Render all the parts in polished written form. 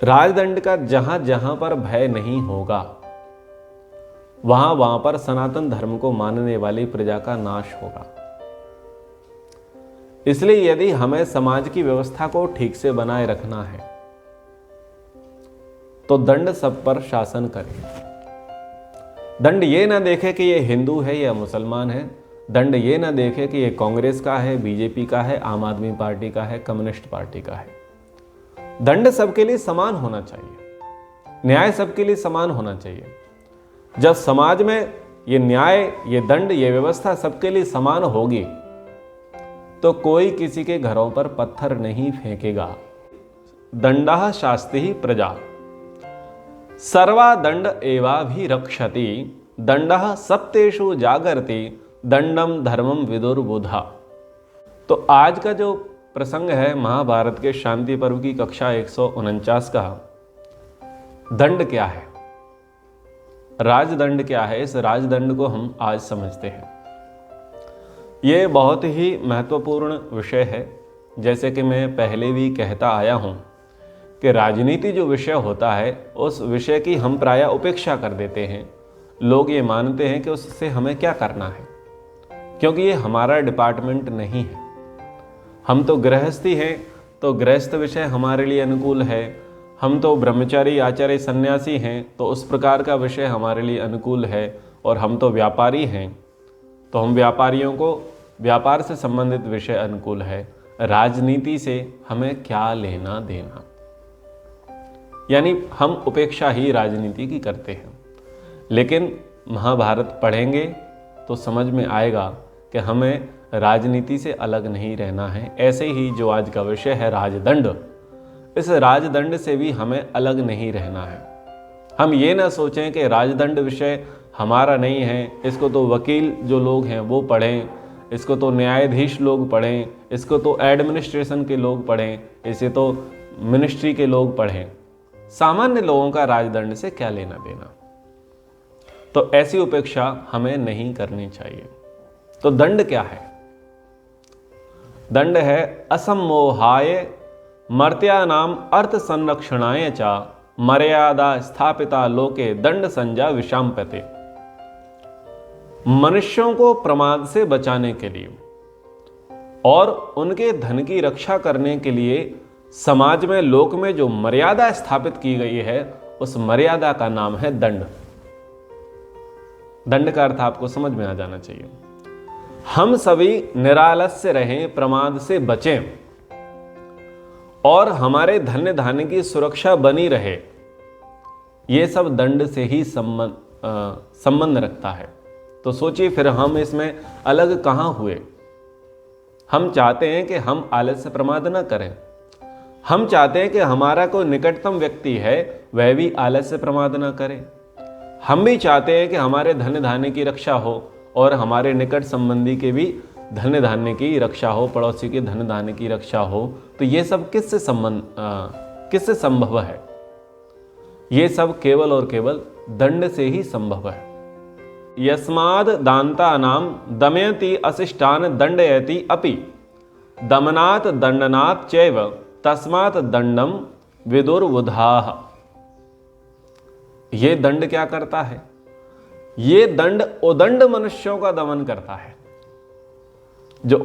राजदंड का जहां जहां पर भय नहीं होगा वहां वहां पर सनातन धर्म को मानने वाली प्रजा का नाश होगा। इसलिए यदि हमें समाज की व्यवस्था को ठीक से बनाए रखना है तो दंड सब पर शासन करे। दंड ये ना देखे कि ये हिंदू है या मुसलमान है, दंड ये ना देखे कि ये कांग्रेस का है, बीजेपी का है, आम आदमी पार्टी का है, कम्युनिस्ट पार्टी का है। दंड सबके लिए समान होना चाहिए, न्याय सबके लिए समान होना चाहिए। जब समाज में ये न्याय, ये दंड, ये व्यवस्था सबके लिए समान होगी तो कोई किसी के घरों पर पत्थर नहीं फेंकेगा। दंडः शास्ति प्रजा सर्वा दंड एवाभिरक्षति दंडः सप्तेषु जागर्ति दंडम धर्मम विदुर्बुधा। तो आज का जो प्रसंग है महाभारत के शांति पर्व की कक्षा 149 का, दंड क्या है, राजदंड क्या है, इस राजदंड को हम आज समझते हैं। ये बहुत ही महत्वपूर्ण विषय है। जैसे कि मैं पहले भी कहता आया हूँ कि राजनीति जो विषय होता है उस विषय की हम प्रायः उपेक्षा कर देते हैं। लोग ये मानते हैं कि उससे हमें क्या करना है, क्योंकि ये हमारा डिपार्टमेंट नहीं है। हम तो गृहस्थी हैं, तो गृहस्थ विषय हमारे लिए अनुकूल है। हम तो ब्रह्मचारी, आचार्य, सन्यासी हैं, तो उस प्रकार का विषय हमारे लिए अनुकूल है। और हम तो व्यापारी हैं, तो हम व्यापारियों को व्यापार से संबंधित विषय अनुकूल है। राजनीति से हमें क्या लेना देना, यानी हम उपेक्षा ही राजनीति की करते हैं। लेकिन महाभारत पढ़ेंगे तो समझ में आएगा कि हमें राजनीति से अलग नहीं रहना है। ऐसे ही जो आज का विषय है राजदंड, इस राजदंड से भी हमें अलग नहीं रहना है। हम ये ना सोचें कि राजदंड विषय हमारा नहीं है, इसको तो वकील जो लोग हैं वो पढ़ें, इसको तो न्यायाधीश लोग पढ़ें, इसको तो एडमिनिस्ट्रेशन के लोग पढ़ें, इसे तो मिनिस्ट्री के लोग पढ़ें। सामान्य लोगों का राजदंड से क्या लेना देना। तो ऐसी उपेक्षा हमें नहीं करनी चाहिए। तो दंड क्या है? दंड है असम्मोहाय मर्त्यानाम अर्थ संरक्षणाय च मर्यादा स्थापिता लोके दंड संज्ञा विषाम्यते। मनुष्यों को प्रमाद से बचाने के लिए और उनके धन की रक्षा करने के लिए समाज में, लोक में जो मर्यादा स्थापित की गई है उस मर्यादा का नाम है दंड। दंड का अर्थ आपको समझ में आ जाना चाहिए। हम सभी निरालस्य रहें, प्रमाद से बचें और हमारे धन्य धान्य की सुरक्षा बनी रहे, ये सब दंड से ही संबंध रखता है। तो सोचिए फिर हम इसमें अलग कहां हुए। हम चाहते हैं कि हम आलस्य प्रमाद न करें। हम चाहते हैं कि हमारा कोई निकटतम व्यक्ति है वह भी आलस्य प्रमाद न करे। हम भी चाहते हैं कि हमारे धन्य धान्य की रक्षा हो और हमारे निकट संबंधी के भी धन्य धान्य की रक्षा हो, पड़ोसी के धन्य धान्य की रक्षा हो। तो ये सब किससे संभव है? ये सब केवल और केवल दंड से ही संभव है। यस्माद दान्तानाम दमयति अशिष्टान दंडयति अपि दमनात् दंडनात् चैव तस्मात् दंडम विदुर्बुधाः। ये दंड क्या करता है? ये दंड उदंड मनुष्यों का दमन करता है। जो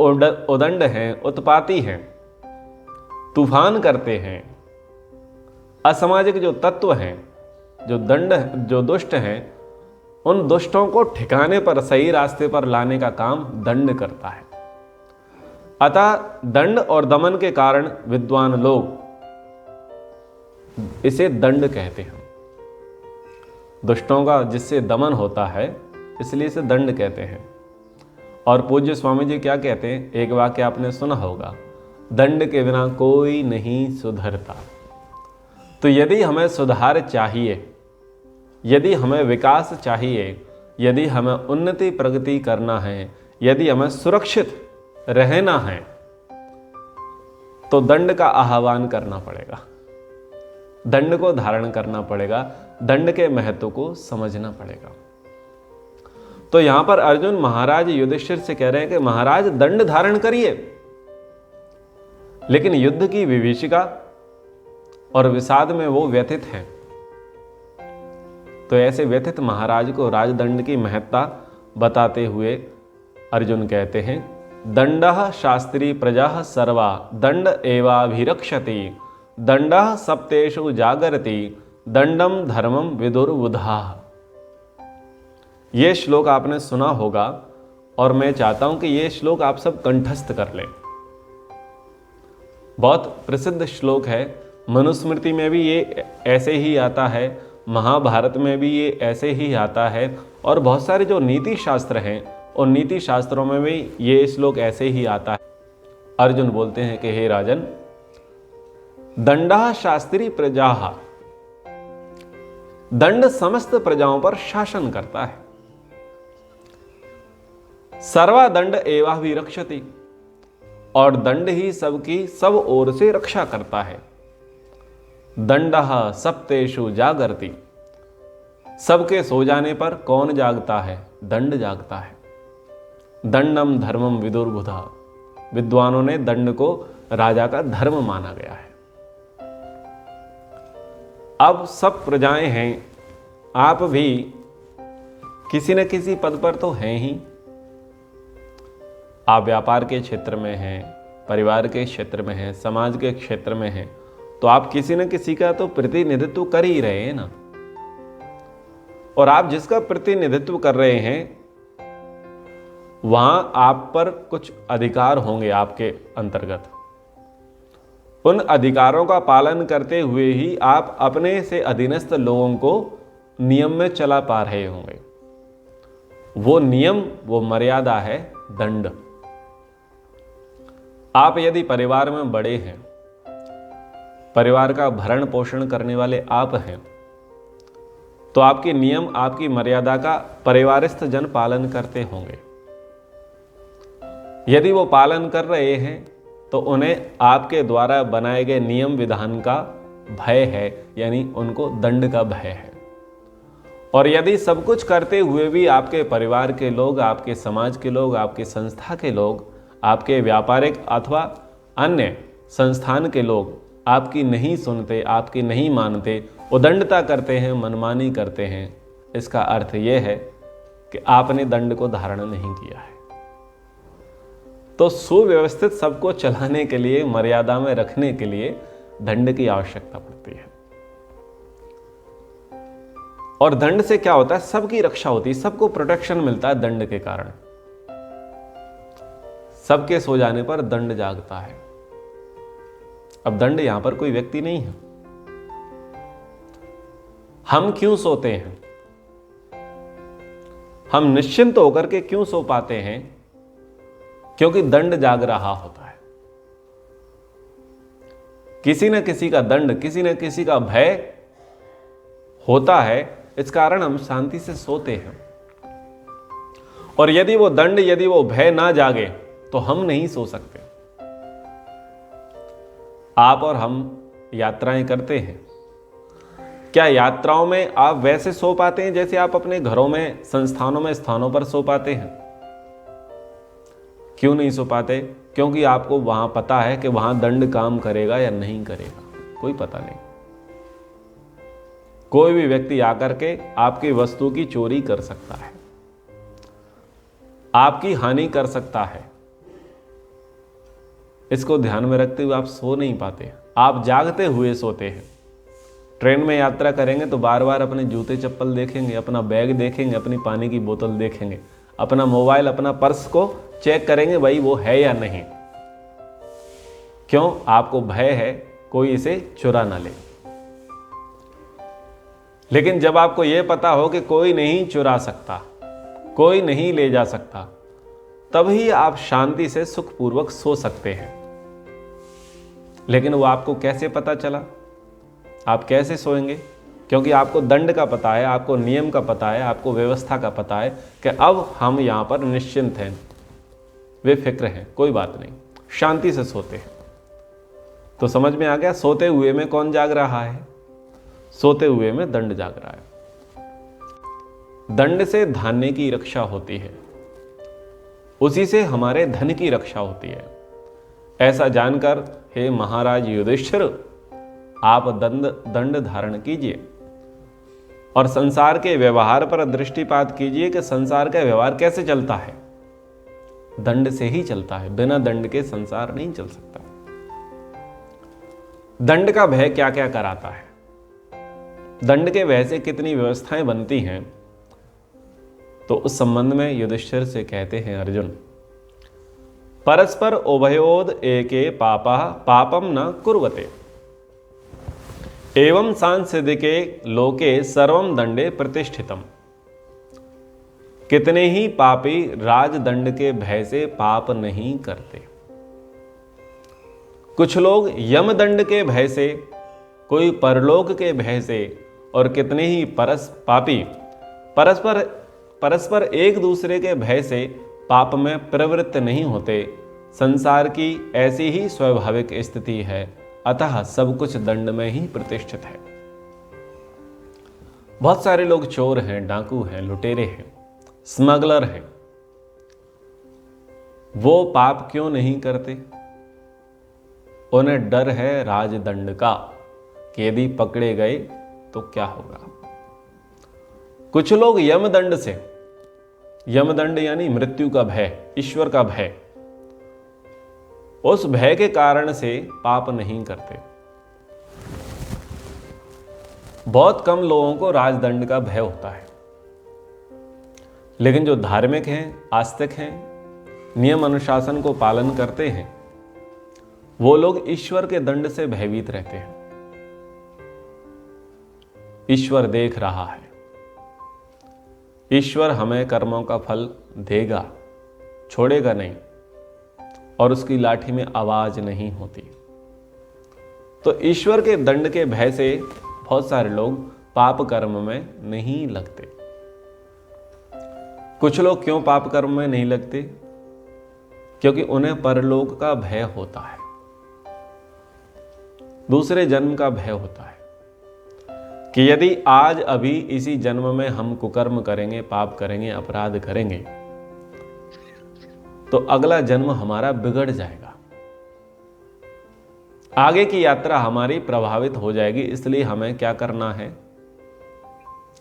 उदंड हैं, उत्पाती हैं, तूफान करते हैं, असामाजिक जो तत्व हैं, जो दुष्ट हैं, उन दुष्टों को ठिकाने पर, सही रास्ते पर लाने का काम दंड करता है। अतः दंड और दमन के कारण विद्वान लोग इसे दंड कहते हैं। दुष्टों का जिससे दमन होता है इसलिए इसे दंड कहते हैं। और पूज्य स्वामी जी क्या कहते हैं? एक वाक्य आपने सुना होगा, दंड के बिना कोई नहीं सुधरता। तो यदि हमें सुधार चाहिए, यदि हमें विकास चाहिए, यदि हमें उन्नति प्रगति करना है, यदि हमें सुरक्षित रहना है, तो दंड का आह्वान करना पड़ेगा, दंड को धारण करना पड़ेगा, दंड के महत्व को समझना पड़ेगा। तो यहां पर अर्जुन महाराज युधिष्ठिर से कह रहे हैं कि महाराज दंड धारण करिए, लेकिन युद्ध की विभीषिका और विषाद में वो व्यथित हैं। तो ऐसे व्यथित महाराज को राजदंड की महत्ता बताते हुए अर्जुन कहते हैं, दंडः शास्त्री प्रजा सर्वा दंड एवाभिरक्षति दंडः सप्तेषु जागरति दंडम धर्मम विदुर्बुधा। ये श्लोक आपने सुना होगा और मैं चाहता हूं कि ये श्लोक आप सब कंठस्थ कर लें। बहुत प्रसिद्ध श्लोक है, मनुस्मृति में भी ये ऐसे ही आता है, महाभारत में भी ये ऐसे ही आता है, और बहुत सारे जो नीति शास्त्र हैं और नीति शास्त्रों में भी ये श्लोक ऐसे ही आता है। अर्जुन बोलते हैं कि हे राजन, दंडः शास्त्री प्रजाः, दंड समस्त प्रजाओं पर शासन करता है। सर्वा दंड एवाभिरक्षति, और दंड ही सबकी सब ओर से रक्षा करता है। दंडः सप्तेषु जागरति, सबके सो जाने पर कौन जागता है? दंड जागता है। दंडम धर्मम विदुर्बुधा, विद्वानों ने दंड को राजा का धर्म माना गया है। अब सब प्रजाएं हैं, आप भी किसी न किसी पद पर तो हैं ही। आप व्यापार के क्षेत्र में हैं, परिवार के क्षेत्र में हैं, समाज के क्षेत्र में हैं, तो आप किसी न किसी का तो प्रतिनिधित्व कर ही रहे हैं ना। और आप जिसका प्रतिनिधित्व कर रहे हैं वहां आप पर कुछ अधिकार होंगे आपके अंतर्गत। उन अधिकारों का पालन करते हुए ही आप अपने से अधीनस्थ लोगों को नियम में चला पा रहे होंगे। वो नियम, वो मर्यादा है दंड। आप यदि परिवार में बड़े हैं, परिवार का भरण पोषण करने वाले आप हैं, तो आपके नियम, आपकी मर्यादा का परिवारस्थ जन पालन करते होंगे। यदि वो पालन कर रहे हैं तो उन्हें आपके द्वारा बनाए गए नियम विधान का भय है, यानी उनको दंड का भय है। और यदि सब कुछ करते हुए भी आपके परिवार के लोग, आपके समाज के लोग, आपके संस्था के लोग, आपके व्यापारिक अथवा अन्य संस्थान के लोग आपकी नहीं सुनते, आपकी नहीं मानते, उदंडता करते हैं, मनमानी करते हैं, इसका अर्थ यह है कि आपने दंड को धारण नहीं किया है। तो सुव्यवस्थित सबको चलाने के लिए, मर्यादा में रखने के लिए दंड की आवश्यकता पड़ती है। और दंड से क्या होता है? सबकी रक्षा होती है, सबको प्रोटेक्शन मिलता है दंड के कारण। सबके सो जाने पर दंड जागता है। अब दंड यहां पर कोई व्यक्ति नहीं है। हम क्यों सोते हैं? हम निश्चिंत होकर के क्यों सो पाते हैं? क्योंकि दंड जाग रहा होता है। किसी न किसी का दंड, किसी न किसी का भय होता है, इस कारण हम शांति से सोते हैं। और यदि वो दंड, यदि वो भय ना जागे तो हम नहीं सो सकते। आप और हम यात्राएं करते हैं, क्या यात्राओं में आप वैसे सो पाते हैं जैसे आप अपने घरों में, संस्थानों में, स्थानों पर सो पाते हैं? क्यों नहीं सो पाते? क्योंकि आपको वहां पता है कि वहां दंड काम करेगा या नहीं करेगा, कोई पता नहीं। कोई भी व्यक्ति आकर के आपकी वस्तु की चोरी कर सकता है, आपकी हानि कर सकता है। इसको ध्यान में रखते हुए आप सो नहीं पाते, आप जागते हुए सोते हैं। ट्रेन में यात्रा करेंगे तो बार बार अपने जूते चप्पल देखेंगे, अपना बैग देखेंगे, अपनी पानी की बोतल देखेंगे, अपना मोबाइल, अपना पर्स को चेक करेंगे भाई वो है या नहीं। क्यों? आपको भय है कोई इसे चुरा ना ले। लेकिन जब आपको यह पता हो कि कोई नहीं चुरा सकता, कोई नहीं ले जा सकता, तभी आप शांति से सुखपूर्वक सो सकते हैं। लेकिन वो आपको कैसे पता चला? आप कैसे सोएंगे? क्योंकि आपको दंड का पता है, आपको नियम का पता है, आपको व्यवस्था का पता है कि अब हम यहां पर निश्चिंत हैं, बेफिक्र हैं, कोई बात नहीं, शांति से सोते हैं। तो समझ में आ गया, सोते हुए में कौन जाग रहा है? सोते हुए में दंड जाग रहा है। दंड से धान्य की रक्षा होती है, उसी से हमारे धन की रक्षा होती है। ऐसा जानकर हे महाराज युधिष्ठिर, आप दंड धारण कीजिए और संसार के व्यवहार पर दृष्टिपात कीजिए कि संसार का व्यवहार कैसे चलता है। दंड से ही चलता है, बिना दंड के संसार नहीं चल सकता। दंड का भय क्या क्या कराता है, दंड के भय से कितनी व्यवस्थाएं बनती हैं, तो उस संबंध में युधिष्ठिर से कहते हैं अर्जुन, परस्पर उभयोद एके पापा पापम न कुर्वते एवं सांसिदिके लोके सर्वम दंडे प्रतिष्ठितम। कितने ही पापी राजदंड के भय से पाप नहीं करते। कुछ लोग यमदंड के भय से, कोई परलोक के भय से, और कितने ही पापी परस्पर एक दूसरे के भय से पाप में प्रवृत्त नहीं होते। संसार की ऐसी ही स्वाभाविक स्थिति है, अतः सब कुछ दंड में ही प्रतिष्ठित है। बहुत सारे लोग चोर हैं, डाकू हैं, लुटेरे हैं, स्मगलर हैं, वो पाप क्यों नहीं करते? उन्हें डर है राजदंड का कि यदि पकड़े गए तो क्या होगा। कुछ लोग यमदंड से, यमदंड यानी मृत्यु का भय, ईश्वर का भय, उस भय के कारण से पाप नहीं करते। बहुत कम लोगों को राजदंड का भय होता है, लेकिन जो धार्मिक हैं, आस्तिक हैं, नियम अनुशासन को पालन करते हैं, वो लोग ईश्वर के दंड से भयभीत रहते हैं। ईश्वर देख रहा है, ईश्वर हमें कर्मों का फल देगा, छोड़ेगा नहीं, और उसकी लाठी में आवाज नहीं होती। तो ईश्वर के दंड के भय से बहुत सारे लोग पाप कर्म में नहीं लगते। कुछ लोग क्यों पाप कर्म में नहीं लगते? क्योंकि उन्हें परलोक का भय होता है, दूसरे जन्म का भय होता है कि यदि आज अभी इसी जन्म में हम कुकर्म करेंगे, पाप करेंगे, अपराध करेंगे, तो अगला जन्म हमारा बिगड़ जाएगा, आगे की यात्रा हमारी प्रभावित हो जाएगी। इसलिए हमें क्या करना है?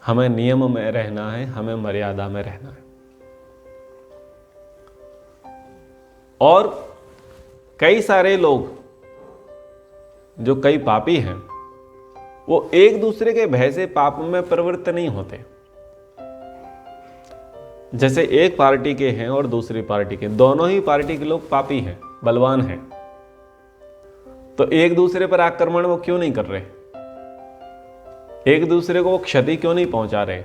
हमें नियम में रहना है, हमें मर्यादा में रहना है। और कई सारे लोग जो कई पापी हैं, वो एक दूसरे के भय से पाप में प्रवृत्त नहीं होते। जैसे एक पार्टी के हैं और दूसरी पार्टी के, दोनों ही पार्टी के लोग पापी हैं, बलवान हैं, तो एक दूसरे पर आक्रमण वो क्यों नहीं कर रहे? एक दूसरे को क्षति क्यों नहीं पहुंचा रहे?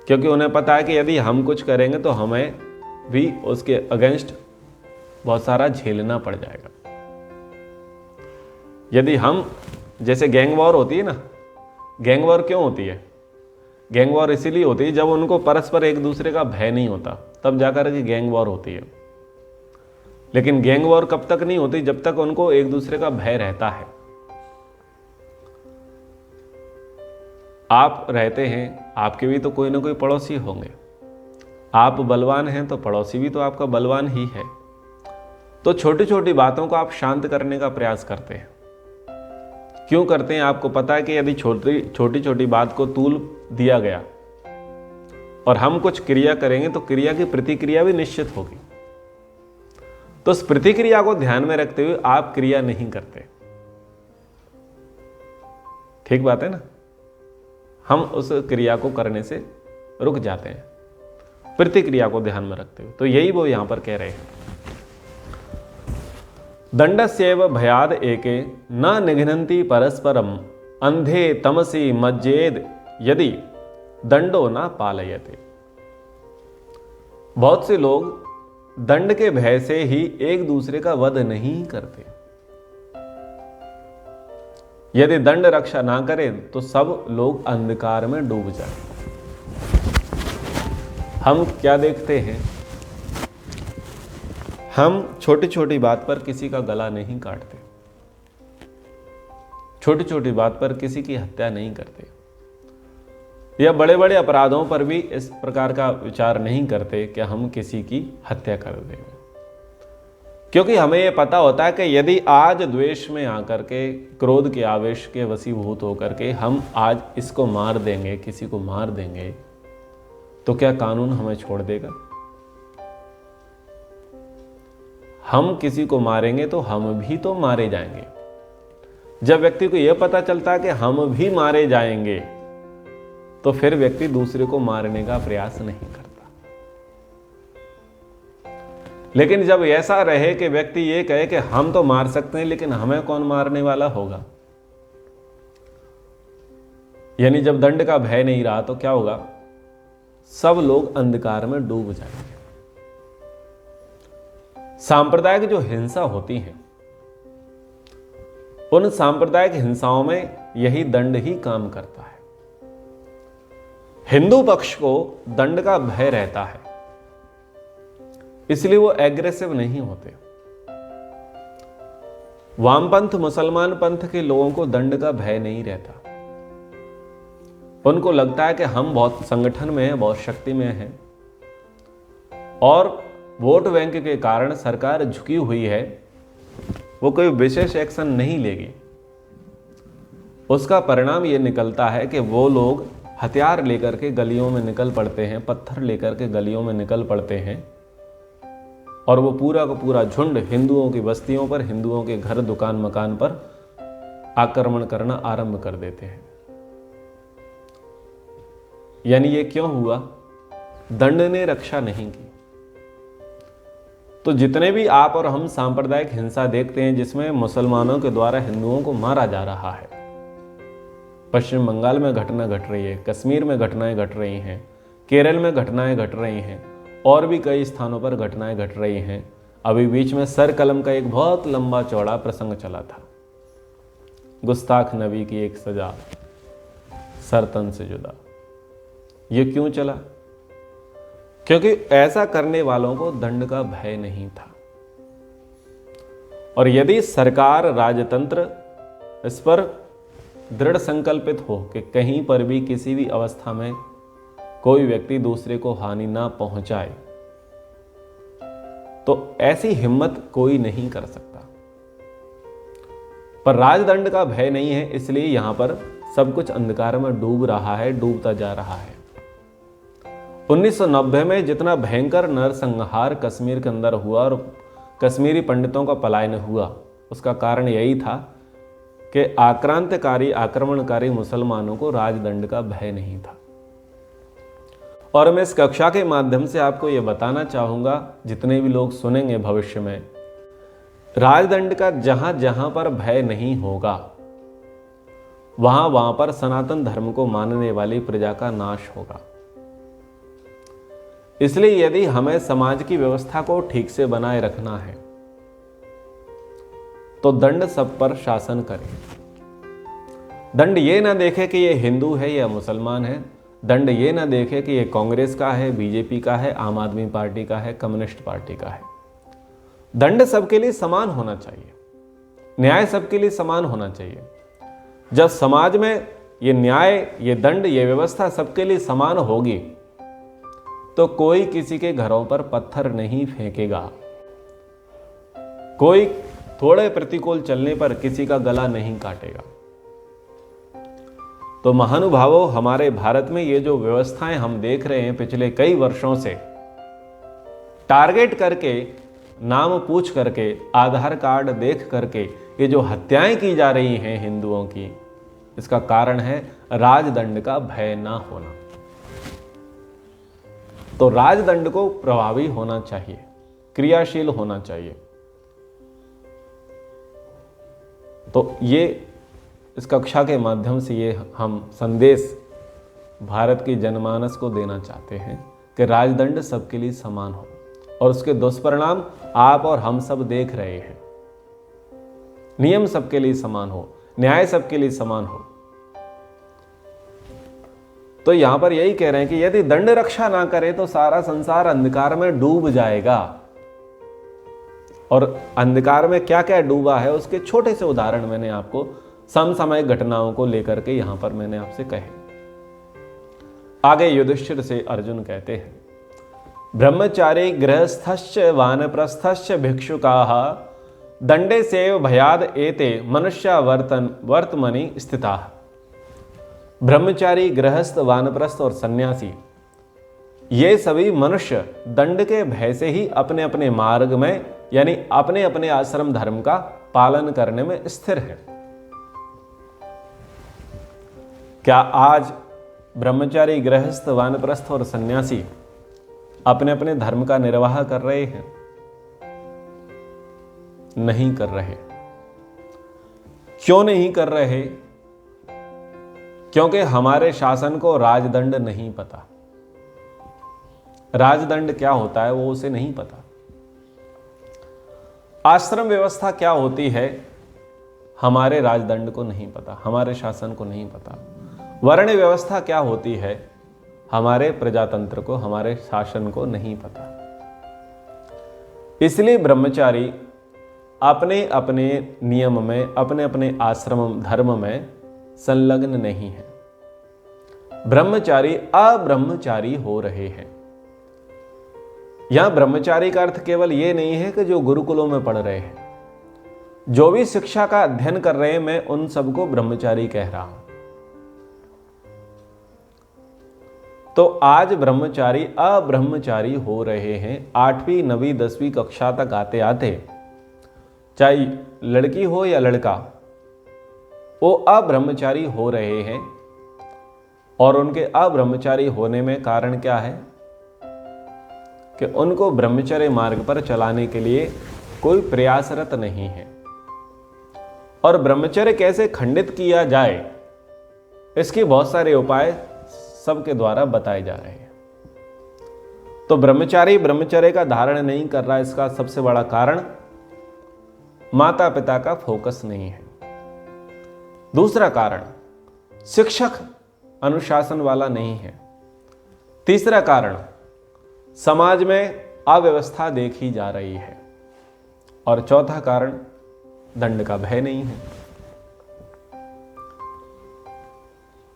क्योंकि उन्हें पता है कि यदि हम कुछ करेंगे तो हमें भी उसके अगेंस्ट बहुत सारा झेलना पड़ जाएगा। यदि हम, जैसे गैंग वॉर होती है ना, गैंग वॉर क्यों होती है? गैंग वॉर इसीलिए होती है जब उनको परस्पर एक दूसरे का भय नहीं होता, तब जाकर के गैंग वॉर होती है। लेकिन गैंग वॉर कब तक नहीं होती? जब तक उनको एक दूसरे का भय रहता है। आप रहते हैं, आपके भी तो कोई ना कोई पड़ोसी होंगे। आप बलवान हैं तो पड़ोसी भी तो आपका बलवान ही है। तो छोटी छोटी बातों को आप शांत करने का प्रयास करते हैं। क्यों करते हैं? आपको पता है कि यदि छोटी छोटी बात को तूल दिया गया और हम कुछ क्रिया करेंगे तो क्रिया की प्रतिक्रिया भी निश्चित होगी। तो उस प्रतिक्रिया को ध्यान में रखते हुए आप क्रिया नहीं करते। ठीक बात है ना? हम उस क्रिया को करने से रुक जाते हैं, प्रतिक्रिया को ध्यान में रखते हुए। तो यही वो यहां पर कह रहे हैं, दंडस्यैव भयाद एके न निघ्नन्ति परस्परम अंधे तमसी मज्जेद यदि दंडो न पालयते। बहुत से लोग दंड के भय से ही एक दूसरे का वध नहीं करते। यदि दंड रक्षा ना करे तो सब लोग अंधकार में डूब जाए। हम क्या देखते हैं? हम छोटी छोटी बात पर किसी का गला नहीं काटते, छोटी छोटी बात पर किसी की हत्या नहीं करते, या बड़े बड़े अपराधों पर भी इस प्रकार का विचार नहीं करते कि हम किसी की हत्या कर देंगे। क्योंकि हमें ये पता होता है कि यदि आज द्वेष में आकर के, क्रोध के आवेश के वशीभूत होकर के हम आज इसको मार देंगे, किसी को मार देंगे, तो क्या कानून हमें छोड़ देगा? हम किसी को मारेंगे तो हम भी तो मारे जाएंगे। जब व्यक्ति को यह पता चलता है कि हम भी मारे जाएंगे, तो फिर व्यक्ति दूसरे को मारने का प्रयास नहीं करता। लेकिन जब ऐसा रहे कि व्यक्ति ये कहे कि हम तो मार सकते हैं लेकिन हमें कौन मारने वाला होगा, यानी जब दंड का भय नहीं रहा, तो क्या होगा? सब लोग अंधकार में डूब जाएंगे। सांप्रदायिक जो हिंसा होती है, उन सांप्रदायिक हिंसाओं में यही दंड ही काम करता है। हिंदू पक्ष को दंड का भय रहता है, इसलिए वो एग्रेसिव नहीं होते। वामपंथ, मुसलमान पंथ के लोगों को दंड का भय नहीं रहता। उनको लगता है कि हम बहुत संगठन में हैं, बहुत शक्ति में हैं, और वोट बैंक के कारण सरकार झुकी हुई है, वो कोई विशेष एक्शन नहीं लेगी। उसका परिणाम ये निकलता है कि वो लोग हथियार लेकर के गलियों में निकल पड़ते हैं, पत्थर लेकर के गलियों में निकल पड़ते हैं, और वो पूरा का पूरा झुंड हिंदुओं की बस्तियों पर, हिंदुओं के घर, दुकान, मकान पर आक्रमण करना आरंभ कर देते हैं। यानी ये क्यों हुआ? दंड ने रक्षा नहीं की। तो जितने भी आप और हम सांप्रदायिक हिंसा देखते हैं जिसमें मुसलमानों के द्वारा हिंदुओं को मारा जा रहा है, पश्चिम बंगाल में घटना घट रही है, कश्मीर में घटनाएं घट रही हैं, केरल में घटनाएं घट रही हैं, और भी कई स्थानों पर घटनाएं घट रही हैं। अभी बीच में सर कलम का एक बहुत लंबा चौड़ा प्रसंग चला था, गुस्ताख नबी की एक सजा, सर तन से जुदा। ये क्यों चला? क्योंकि ऐसा करने वालों को दंड का भय नहीं था। और यदि सरकार, राजतंत्र इस पर दृढ़ संकल्पित हो कि कहीं पर भी किसी भी अवस्था में कोई व्यक्ति दूसरे को हानि ना पहुंचाए, तो ऐसी हिम्मत कोई नहीं कर सकता। पर राजदंड का भय नहीं है, इसलिए यहां पर सब कुछ अंधकार में डूब रहा है, डूबता जा रहा है। 1990 में जितना भयंकर नरसंहार कश्मीर के अंदर हुआ और कश्मीरी पंडितों का पलायन हुआ, उसका कारण यही था कि आक्रांतकारी, आक्रमणकारी मुसलमानों को राजदंड का भय नहीं था। और मैं इस कक्षा के माध्यम से आपको यह बताना चाहूंगा, जितने भी लोग सुनेंगे भविष्य में, राजदंड का जहां जहां पर भय नहीं होगा, वहां वहां पर सनातन धर्म को मानने वाली प्रजा का नाश होगा। इसलिए यदि हमें समाज की व्यवस्था को ठीक से बनाए रखना है, तो दंड सब पर शासन करे। दंड ये ना देखे कि ये हिंदू है या मुसलमान है, दंड ये ना देखे कि ये कांग्रेस का है, बीजेपी का है, आम आदमी पार्टी का है, कम्युनिस्ट पार्टी का है। दंड सबके लिए समान होना चाहिए, न्याय सबके लिए समान होना चाहिए। जब समाज में ये न्याय, ये दंड, ये व्यवस्था सबके लिए समान होगी, तो कोई किसी के घरों पर पत्थर नहीं फेंकेगा, कोई थोड़े प्रतिकूल चलने पर किसी का गला नहीं काटेगा। तो महानुभावों, हमारे भारत में ये जो व्यवस्थाएं हम देख रहे हैं पिछले कई वर्षों से, टारगेट करके, नाम पूछ करके, आधार कार्ड देख करके ये जो हत्याएं की जा रही हैं हिंदुओं की, इसका कारण है राजदंड का भय ना होना। तो राजदंड को प्रभावी होना चाहिए, क्रियाशील होना चाहिए। तो ये इस कक्षा के माध्यम से ये हम संदेश भारत की जनमानस को देना चाहते हैं कि राजदंड सबके लिए समान हो, और उसके दुष्परिणाम आप और हम सब देख रहे हैं। नियम सबके लिए समान हो, न्याय सबके लिए समान हो। तो यहां पर यही कह रहे हैं कि यदि दंड रक्षा ना करे तो सारा संसार अंधकार में डूब जाएगा। और अंधकार में क्या क्या डूबा है उसके छोटे से उदाहरण मैंने आपको समसामयिक घटनाओं को लेकर के यहां पर मैंने आपसे कहे। आगे युधिष्ठिर से अर्जुन कहते हैं ब्रह्मचारी गृहस्थश्च वानप्रस्थश्च भिक्षुकाः दंडे सेव भयाद एते मनुष्य वर्तमनि स्थिता। ब्रह्मचारी, गृहस्थ, वानप्रस्थ और सन्यासी ये सभी मनुष्य दंड के भय से ही अपने अपने मार्ग में यानी अपने अपने आश्रम धर्म का पालन करने में स्थिर है। क्या आज ब्रह्मचारी, गृहस्थ, वानप्रस्थ और सन्यासी अपने अपने धर्म का निर्वाह कर रहे हैं? नहीं कर रहे। क्यों नहीं कर रहे? क्योंकि हमारे शासन को राजदंड नहीं पता। राजदंड क्या होता है वो उसे नहीं पता। आश्रम व्यवस्था क्या होती है हमारे राजदंड को नहीं पता, हमारे शासन को नहीं पता। वर्ण व्यवस्था क्या होती है हमारे प्रजातंत्र को, हमारे शासन को नहीं पता। इसलिए ब्रह्मचारी अपने अपने नियम में, अपने अपने आश्रम धर्म में संलग्न नहीं है। ब्रह्मचारी अब्रह्मचारी हो रहे हैं। यहां ब्रह्मचारी का अर्थ केवल यह नहीं है कि जो गुरुकुलों में पढ़ रहे हैं, जो भी शिक्षा का अध्ययन कर रहे हैं, मैं उन सबको ब्रह्मचारी कह रहा हूं। तो आज ब्रह्मचारी अब्रह्मचारी हो रहे हैं। 8वीं 9वीं 10वीं कक्षा तक आते आते चाहे लड़की हो या लड़का, वो अब्रह्मचारी हो रहे हैं। और उनके अब्रह्मचारी होने में कारण क्या है कि उनको ब्रह्मचर्य मार्ग पर चलाने के लिए कोई प्रयासरत नहीं है। और ब्रह्मचर्य कैसे खंडित किया जाए इसके बहुत सारे उपाय सबके द्वारा बताए जा रहे हैं। तो ब्रह्मचारी ब्रह्मचर्य का धारण नहीं कर रहा, इसका सबसे बड़ा कारण माता पिता का फोकस नहीं है। दूसरा कारण शिक्षक अनुशासन वाला नहीं है। तीसरा कारण समाज में अव्यवस्था देखी जा रही है। और चौथा कारण दंड का भय नहीं है।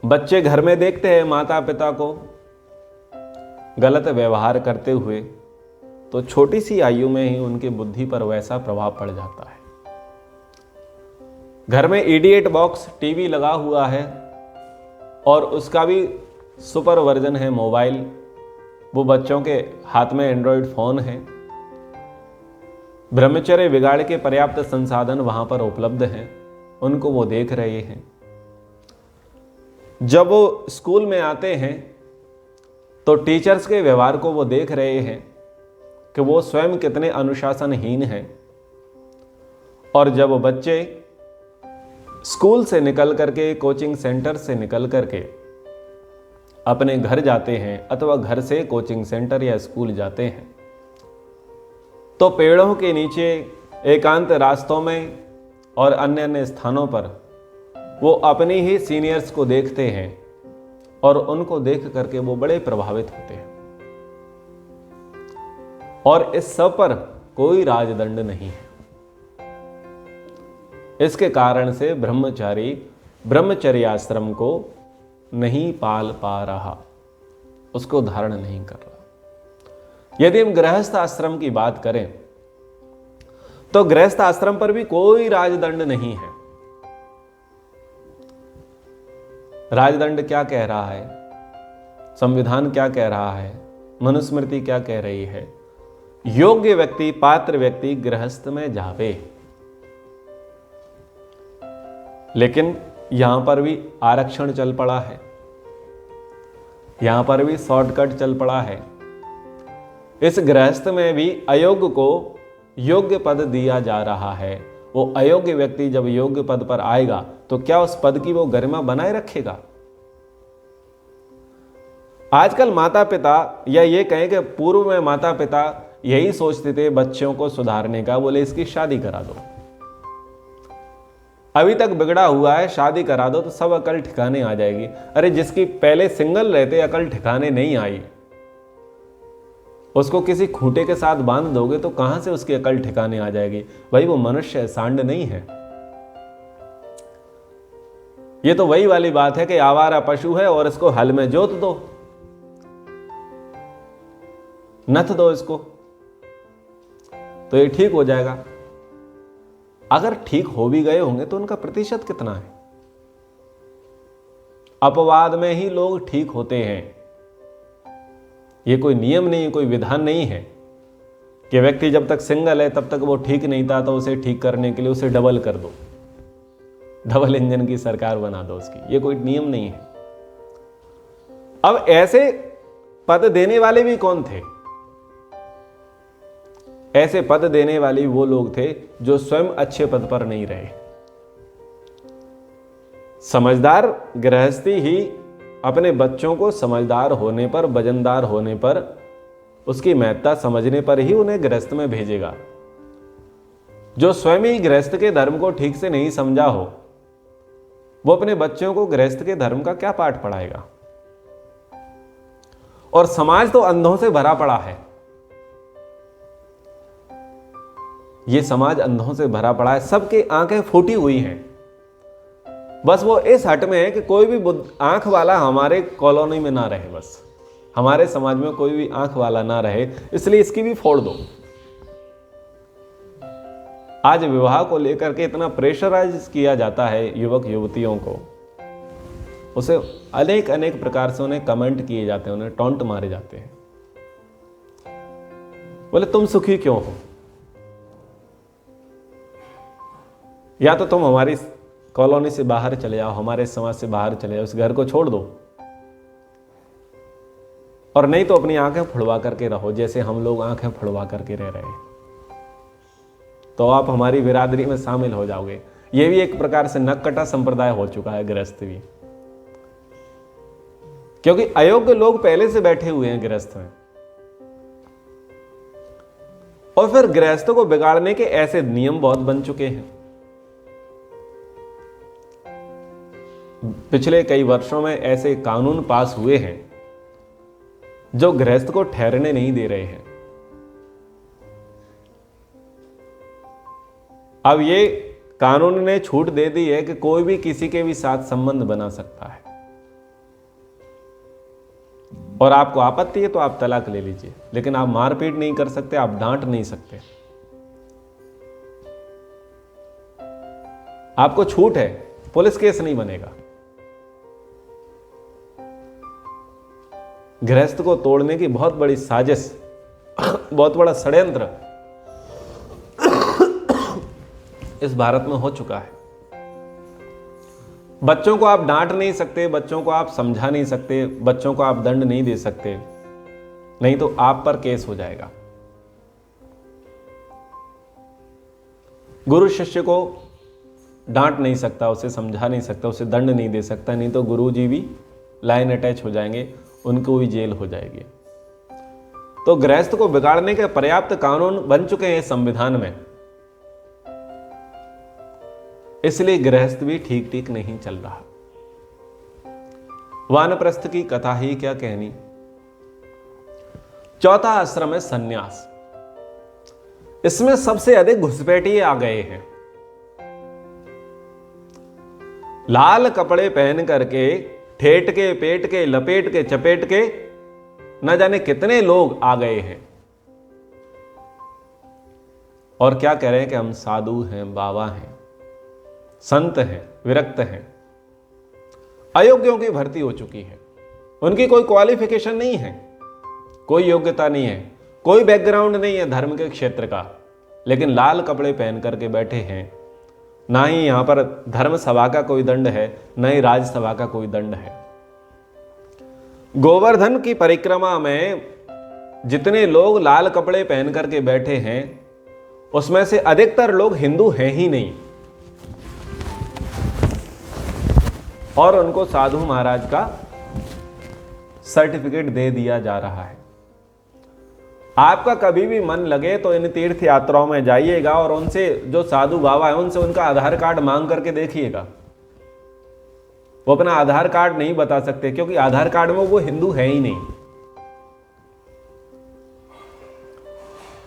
बच्चे घर में देखते हैं माता पिता को गलत व्यवहार करते हुए, तो छोटी सी आयु में ही उनकी बुद्धि पर वैसा प्रभाव पड़ जाता है। घर में इडियट बॉक्स टीवी लगा हुआ है और उसका भी सुपर वर्जन है मोबाइल, वो बच्चों के हाथ में एंड्रॉयड फोन है। ब्रह्मचर्य बिगाड़ के पर्याप्त संसाधन वहां पर उपलब्ध हैं, उनको वो देख रहे हैं। जब वो स्कूल में आते हैं तो टीचर्स के व्यवहार को वो देख रहे हैं कि वो स्वयं कितने अनुशासनहीन हैं। और जब वो बच्चे स्कूल से निकल करके, कोचिंग सेंटर से निकल करके अपने घर जाते हैं अथवा घर से कोचिंग सेंटर या स्कूल जाते हैं, तो पेड़ों के नीचे, एकांत रास्तों में और अन्य अन्य स्थानों पर वो अपनी ही सीनियर्स को देखते हैं और उनको देख करके वो बड़े प्रभावित होते हैं। और इस सब पर कोई राजदंड नहीं है। इसके कारण से ब्रह्मचारी ब्रह्मचर्य आश्रम को नहीं पाल पा रहा, उसको धारण नहीं कर रहा। यदि हम गृहस्थ आश्रम की बात करें तो गृहस्थ आश्रम पर भी कोई राजदंड नहीं है। राजदंड क्या कह रहा है, संविधान क्या कह रहा है, मनुस्मृति क्या कह रही है? योग्य व्यक्ति, पात्र व्यक्ति गृहस्थ में जावे। लेकिन यहां पर भी आरक्षण चल पड़ा है, यहां पर भी शॉर्टकट चल पड़ा है। इस गृहस्थ में भी अयोग्य को योग्य पद दिया जा रहा है। वो अयोग्य व्यक्ति जब योग्य पद पर आएगा तो क्या उस पद की वो गरिमा बनाए रखेगा? आजकल माता पिता, या ये कहें कि पूर्व में माता पिता यही सोचते थे बच्चों को सुधारने का, बोले इसकी शादी करा दो, अभी तक बिगड़ा हुआ है, शादी करा दो तो सब अकल ठिकाने आ जाएगी। अरे जिसकी पहले सिंगल रहते अकल ठिकाने नहीं आई, उसको किसी खूंटे के साथ बांध दोगे तो कहां से उसकी अकल ठिकाने आ जाएगी? भाई वो मनुष्य है, सांड नहीं है। ये तो वही वाली बात है कि आवारा पशु है और इसको हल में जोत दो। नथ दो इसको, तो ये ठीक हो जाएगा। अगर ठीक हो भी गए होंगे तो उनका प्रतिशत कितना है? अपवाद में ही लोग ठीक होते हैं। ये कोई नियम नहीं, कोई विधान नहीं है कि व्यक्ति जब तक सिंगल है तब तक वो ठीक नहीं था, तो उसे ठीक करने के लिए उसे डबल कर दो, डबल इंजन की सरकार बना दो उसकी। ये कोई नियम नहीं है। अब ऐसे पद देने वाले भी कौन थे? ऐसे पद देने वाले वो लोग थे जो स्वयं अच्छे पद पर नहीं रहे। समझदार गृहस्थी ही अपने बच्चों को समझदार होने पर, वजनदार होने पर, उसकी महत्ता समझने पर ही उन्हें गृहस्थ में भेजेगा। जो स्वयं ही गृहस्थ के धर्म को ठीक से नहीं समझा हो, वो अपने बच्चों को गृहस्थ के धर्म का क्या पाठ पढ़ाएगा? और समाज तो अंधों से भरा पड़ा है। ये समाज अंधों से भरा पड़ा है, सबकी आंखें फूटी हुई हैं। बस वो इस हट में है कि कोई भी आंख वाला हमारे कॉलोनी में ना रहे, बस हमारे समाज में कोई भी आंख वाला ना रहे, इसलिए इसकी भी फोड़ दो। आज विवाह को लेकर के इतना प्रेशराइज किया जाता है युवक युवतियों को, उसे अनेक अनेक प्रकार से उन्हें कमेंट किए जाते हैं, उन्हें टॉन्ट मारे जाते हैं। बोले तुम सुखी क्यों हो? या तो तुम हमारी कॉलोनी से बाहर चले जाओ, हमारे समाज से बाहर चले जाओ, इस घर को छोड़ दो, और नहीं तो अपनी आंखें फुड़वा करके रहो जैसे हम लोग आंखें फुड़वा करके रह रहे हैं, तो आप हमारी बिरादरी में शामिल हो जाओगे। यह भी एक प्रकार से नक्कटा संप्रदाय हो चुका है गृहस्थ भी, क्योंकि अयोग्य लोग पहले से बैठे हुए हैं गृहस्थ में, और फिर गृहस्थों को बिगाड़ने के ऐसे नियम बहुत बन चुके हैं। पिछले कई वर्षों में ऐसे कानून पास हुए हैं जो गृहस्थ को ठहरने नहीं दे रहे हैं। अब ये कानून ने छूट दे दी है कि कोई भी किसी के भी साथ संबंध बना सकता है, और आपको आपत्ति है तो आप तलाक ले लीजिए, लेकिन आप मारपीट नहीं कर सकते, आप डांट नहीं सकते। आपको छूट है, पुलिस केस नहीं बनेगा। गृहस्थ को तोड़ने की बहुत बड़ी साजिश, बहुत बड़ा षड्यंत्र इस भारत में हो चुका है। बच्चों को आप डांट नहीं सकते, बच्चों को आप समझा नहीं सकते, बच्चों को आप दंड नहीं दे सकते, नहीं तो आप पर केस हो जाएगा। गुरु शिष्य को डांट नहीं सकता, उसे समझा नहीं सकता, उसे दंड नहीं दे सकता, नहीं तो गुरु जी भी लाइन अटैच हो जाएंगे, उनको भी जेल हो जाएगी। तो गृहस्थ को बिगाड़ने के पर्याप्त कानून बन चुके हैं संविधान में, इसलिए गृहस्थ भी ठीक ठीक नहीं चल रहा। वानप्रस्थ की कथा ही क्या कहनी। चौथा आश्रम है सन्यास। इसमें सबसे अधिक घुसपैठिए आ गए हैं। लाल कपड़े पहन करके, ठेठ के, पेट के, लपेट के, चपेट के, न जाने कितने लोग आ गए हैं, और क्या कह रहे हैं कि हम साधु हैं, बाबा हैं, संत हैं, विरक्त हैं। अयोग्यों की भर्ती हो चुकी है। उनकी कोई क्वालिफिकेशन नहीं है, कोई योग्यता नहीं है, कोई बैकग्राउंड नहीं है धर्म के क्षेत्र का, लेकिन लाल कपड़े पहन करके बैठे हैं। ना ही यहां पर धर्म सभा का कोई दंड है, न ही राजसभा का कोई दंड है। गोवर्धन की परिक्रमा में जितने लोग लाल कपड़े पहन करके बैठे हैं, उसमें से अधिकतर लोग हिंदू हैं ही नहीं, और उनको साधु महाराज का सर्टिफिकेट दे दिया जा रहा है। आपका कभी भी मन लगे तो इन तीर्थ यात्राओं में जाइएगा और उनसे, जो साधु बाबा है, उनसे उनका आधार कार्ड मांग करके देखिएगा। वो अपना आधार कार्ड नहीं बता सकते, क्योंकि आधार कार्ड में वो हिंदू है ही नहीं।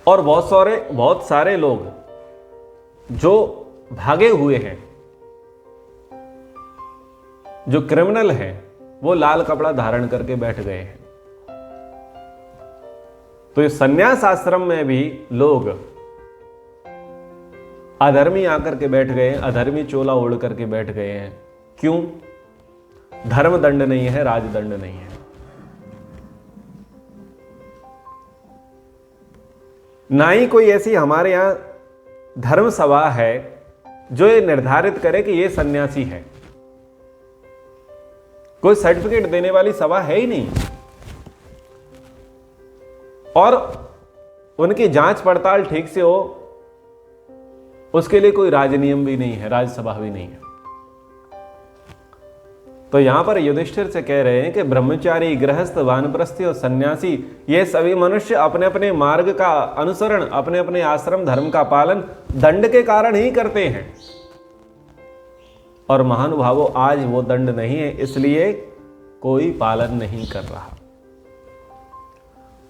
और बहुत सारे लोग जो भागे हुए हैं, जो क्रिमिनल हैं, वो लाल कपड़ा धारण करके बैठ गए हैं। तो इस संन्यास आश्रम में भी लोग अधर्मी आकर के बैठ गए, अधर्मी चोला ओढ़ करके बैठ गए हैं। क्यों? धर्म दंड नहीं है, राजदंड नहीं है। ना ही कोई ऐसी हमारे यहां धर्म सभा है जो ये निर्धारित करे कि ये सन्यासी है। कोई सर्टिफिकेट देने वाली सभा है ही नहीं, और उनकी जांच पड़ताल ठीक से हो उसके लिए कोई राजनियम भी नहीं है, राज्यसभा भी नहीं है। तो यहां पर युधिष्ठिर से कह रहे हैं कि ब्रह्मचारी, गृहस्थ, वानप्रस्थी और सन्यासी ये सभी मनुष्य अपने अपने मार्ग का अनुसरण, अपने अपने आश्रम धर्म का पालन दंड के कारण ही करते हैं। और महानुभावों, आज वो दंड नहीं है, इसलिए कोई पालन नहीं कर रहा।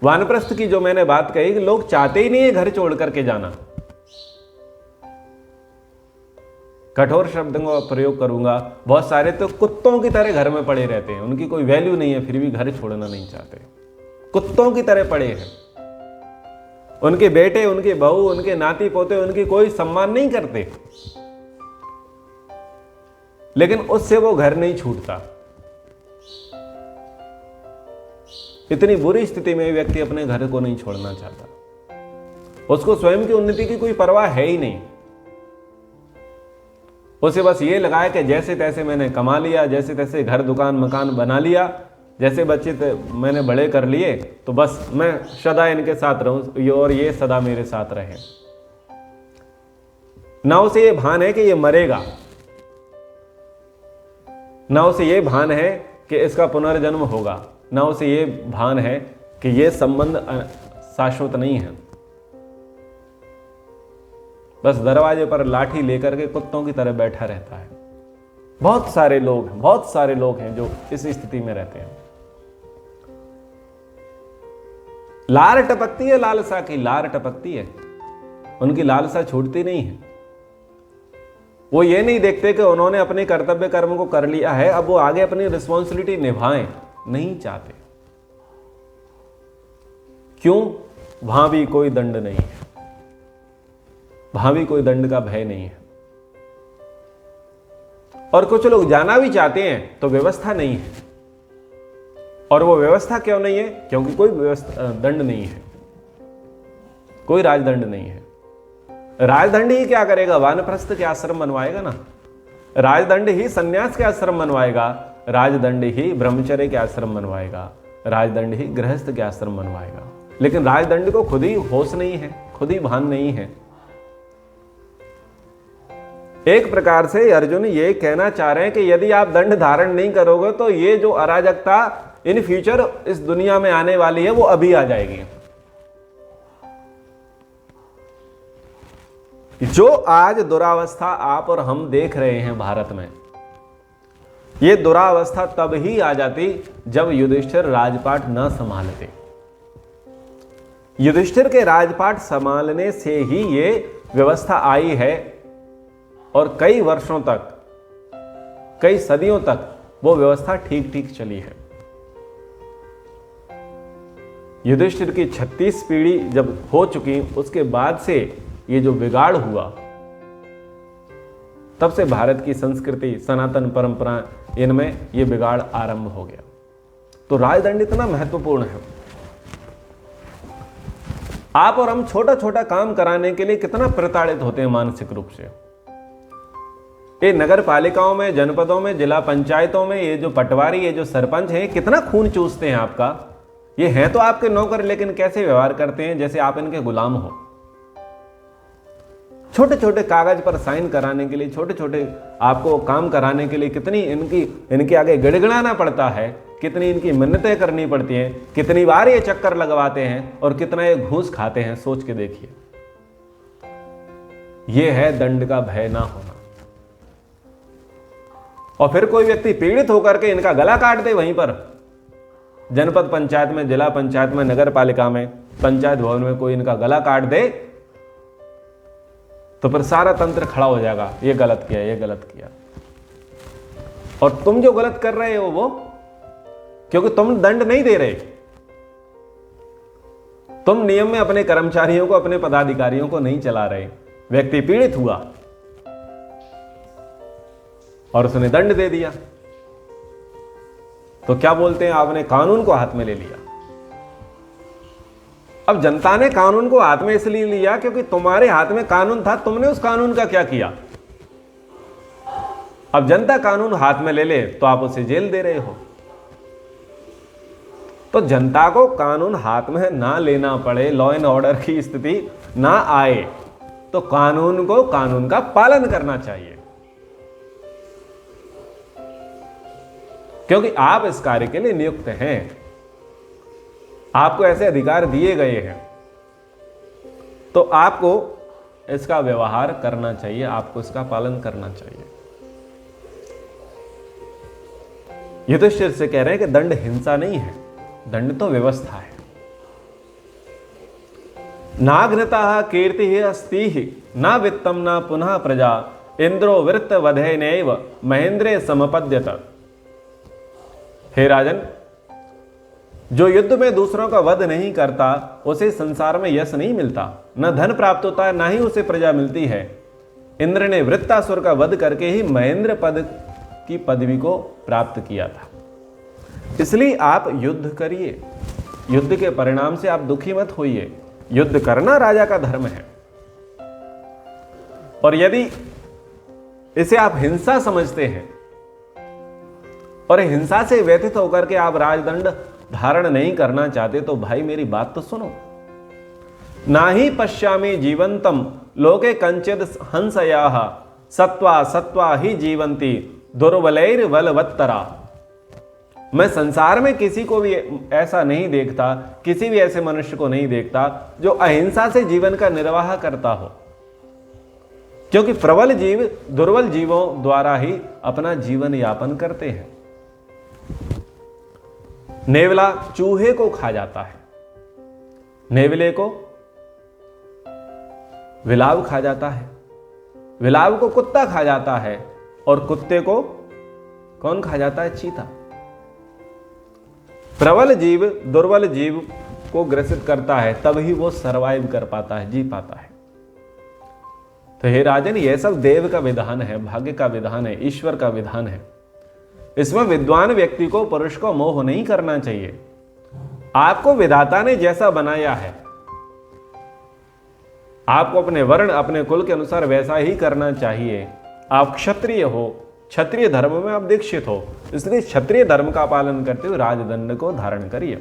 वानप्रस्थ की जो मैंने बात कही कि लोग चाहते ही नहीं है घर छोड़ करके जाना। कठोर शब्दों का प्रयोग करूंगा, बहुत सारे तो कुत्तों की तरह घर में पड़े रहते हैं, उनकी कोई वैल्यू नहीं है, फिर भी घर छोड़ना नहीं चाहते, कुत्तों की तरह पड़े हैं। उनके बेटे, उनके बहू, उनके नाती पोते उनकी कोई सम्मान नहीं करते, लेकिन उससे वो घर नहीं छूटता। इतनी बुरी स्थिति में व्यक्ति अपने घर को नहीं छोड़ना चाहता। उसको स्वयं की उन्नति की कोई परवाह है ही नहीं। उसे बस ये लगाया कि जैसे तैसे मैंने कमा लिया, जैसे तैसे घर दुकान मकान बना लिया, जैसे बच्चे मैंने बड़े कर लिए, तो बस मैं सदा इनके साथ रहूं और ये सदा मेरे साथ रहे। ना उसे ये भान है कि ये मरेगा, ना उसे ये भान है कि इसका पुनर्जन्म होगा, ना उसे ये भान है कि ये संबंध शाश्वत नहीं है। बस दरवाजे पर लाठी लेकर के कुत्तों की तरह बैठा रहता है। बहुत सारे लोग हैं जो इस स्थिति में रहते हैं। लार टपकती है लालसा की, लार टपकती है, उनकी लालसा छूटती नहीं है। वो ये नहीं देखते कि उन्होंने अपने कर्तव्य कर्म को कर लिया है, अब वो आगे अपनी रिस्पॉन्सिबिलिटी निभाएं, नहीं चाहते। क्यों? वहां भी कोई दंड नहीं है, वहां भी कोई दंड का भय नहीं है। और कुछ लोग जाना भी चाहते हैं तो व्यवस्था नहीं है। और वो व्यवस्था क्यों नहीं है? क्योंकि कोई व्यवस्था दंड नहीं है, कोई राजदंड नहीं है। राजदंड ही क्या करेगा? वानप्रस्थ के आश्रम बनवाएगा ना, राजदंड ही सन्यास के आश्रम बनवाएगा, राजदंड ही ब्रह्मचर्य के आश्रम बनवाएगा, राजदंड ही गृहस्थ के आश्रम बनवाएगा। लेकिन राजदंड को खुद ही होश नहीं है, खुद ही भान नहीं है। एक प्रकार से अर्जुन ये कहना चाह रहे हैं कि यदि आप दंड धारण नहीं करोगे तो ये जो अराजकता इन फ्यूचर इस दुनिया में आने वाली है वो अभी आ जाएगी। जो आज दुरावस्था आप और हम देख रहे हैं भारत में, ये दुरावस्था तब ही आ जाती जब युधिष्ठिर राजपाट न संभालते। युधिष्ठिर के राजपाट संभालने से ही ये व्यवस्था आई है, और कई वर्षों तक, कई सदियों तक वो व्यवस्था ठीक ठीक चली है। युधिष्ठिर की 36 पीढ़ी जब हो चुकी, उसके बाद से ये जो बिगाड़ हुआ, तब से भारत की संस्कृति, सनातन परंपरा, इनमें ये बिगाड़ आरंभ हो गया। तो राजदंड इतना महत्वपूर्ण है। आप और हम छोटा छोटा काम कराने के लिए कितना प्रताड़ित होते हैं मानसिक रूप से। ये नगर पालिकाओं में, जनपदों में, जिला पंचायतों में ये जो पटवारी, ये जो सरपंच हैं, कितना खून चूसते हैं आपका। ये हैं तो आपके नौकर, लेकिन कैसे व्यवहार करते हैं जैसे आप इनके गुलाम हो। छोटे छोटे कागज पर साइन कराने के लिए, छोटे छोटे आपको काम कराने के लिए कितनी इनके आगे गिड़गिड़ाना पड़ता है, कितनी इनकी मिन्नतें करनी पड़ती हैं, कितनी बार ये चक्कर लगवाते हैं और कितना ये घूस खाते हैं, सोच के देखिए। ये है दंड का भय ना होना। और फिर कोई व्यक्ति पीड़ित होकर के इनका गला काट दे वहीं पर, जनपद पंचायत में, जिला पंचायत में, नगर पालिका में, पंचायत भवन में कोई इनका गला काट दे, तो फिर सारा तंत्र खड़ा हो जाएगा, ये गलत किया, ये गलत किया। और तुम जो गलत कर रहे हो वो, क्योंकि तुम दंड नहीं दे रहे, तुम नियम में अपने कर्मचारियों को, अपने पदाधिकारियों को नहीं चला रहे। व्यक्ति पीड़ित हुआ और उसने दंड दे दिया, तो क्या बोलते हैं, आपने कानून को हाथ में ले लिया। अब जनता ने कानून को हाथ में इसलिए लिया क्योंकि तुम्हारे हाथ में कानून था, तुमने उस कानून का क्या किया। अब जनता कानून हाथ में ले ले तो आप उसे जेल दे रहे हो। तो जनता को कानून हाथ में ना लेना पड़े, लॉ एंड ऑर्डर की स्थिति ना आए, तो कानून को, कानून का पालन करना चाहिए, क्योंकि आप इस कार्य के लिए नियुक्त हैं, आपको ऐसे अधिकार दिए गए हैं, तो आपको इसका व्यवहार करना चाहिए, आपको इसका पालन करना चाहिए। युधिष्ठिर से कह रहे हैं कि दंड हिंसा नहीं है, दंड तो व्यवस्था है। नाघ्नता कीर्ति ही अस्ति ही ना वित्तम ना पुनः प्रजा इंद्रो वृत्त वधे नैव महेंद्रे समपद्यत। हे राजन, जो युद्ध में दूसरों का वध नहीं करता उसे संसार में यश नहीं मिलता, न धन प्राप्त होता है, ना ही उसे प्रजा मिलती है। इंद्र ने वृत्तासुर का वध करके ही महेंद्र पद की पदवी को प्राप्त किया था। इसलिए आप युद्ध करिए, युद्ध के परिणाम से आप दुखी मत होइए। युद्ध करना राजा का धर्म है, और यदि इसे आप हिंसा समझते हैं और हिंसा से व्यथित होकर के आप राजदंड धारण नहीं करना चाहते, तो भाई मेरी बात तो सुनो। ना ही पश्यामि जीवंतम लोके कंचिद हंसयाः सत्वा सत्वा ही जीवंती दुर्बलैर बलवत्तरा। मैं संसार में किसी को भी ऐसा नहीं देखता, किसी भी ऐसे मनुष्य को नहीं देखता जो अहिंसा से जीवन का निर्वाह करता हो, क्योंकि प्रबल जीव दुर्बल जीवों द्वारा ही अपना जीवन यापन करते हैं। नेवला चूहे को खा जाता है, नेवले को विलाव खा जाता है, विलाव को कुत्ता खा जाता है, और कुत्ते को कौन खा जाता है, चीता। प्रबल जीव दुर्बल जीव को ग्रसित करता है, तभी वो सरवाइव कर पाता है, जी पाता है। तो हे राजन, यह सब देव का विधान है, भाग्य का विधान है, ईश्वर का विधान है। इसमें विद्वान व्यक्ति को, पुरुष को मोह नहीं करना चाहिए। आपको विधाता ने जैसा बनाया है, आपको अपने वर्ण, अपने कुल के अनुसार वैसा ही करना चाहिए। आप क्षत्रिय हो, क्षत्रिय धर्म में आप दीक्षित हो, इसलिए क्षत्रिय धर्म का पालन करते हुए राजदंड को धारण करिए।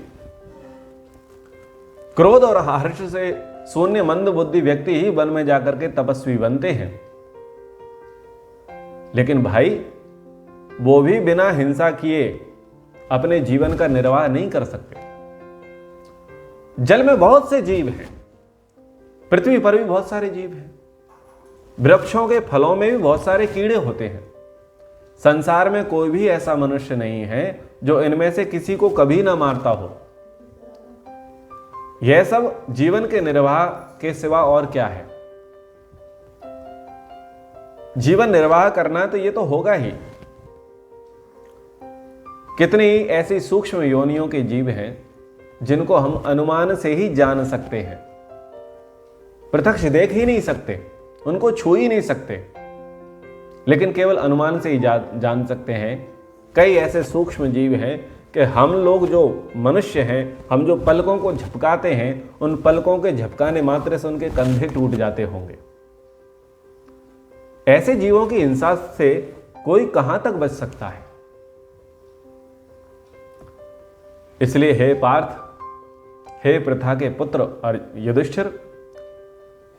क्रोध और हर्ष से शून्य मंद बुद्धि व्यक्ति ही वन में जाकर के तपस्वी बनते हैं, लेकिन भाई वो भी बिना हिंसा किए अपने जीवन का निर्वाह नहीं कर सकते। जल में बहुत से जीव हैं, पृथ्वी पर भी बहुत सारे जीव हैं, वृक्षों के फलों में भी बहुत सारे कीड़े होते हैं। संसार में कोई भी ऐसा मनुष्य नहीं है जो इनमें से किसी को कभी ना मारता हो। यह सब जीवन के निर्वाह के सिवा और क्या है। जीवन निर्वाह करना तो ये तो होगा ही। कितनी ऐसी सूक्ष्म योनियों के जीव हैं जिनको हम अनुमान से ही जान सकते हैं, प्रत्यक्ष देख ही नहीं सकते, उनको छू ही नहीं सकते, लेकिन केवल अनुमान से ही जान सकते हैं। कई ऐसे सूक्ष्म जीव हैं कि हम लोग जो मनुष्य हैं, हम जो पलकों को झपकाते हैं, उन पलकों के झपकाने मात्र से उनके कंधे टूट जाते होंगे। ऐसे जीवों की हिंसा से कोई कहां तक बच सकता है। इसलिए हे पार्थ, हे पृथा के पुत्र और युधिष्ठिर,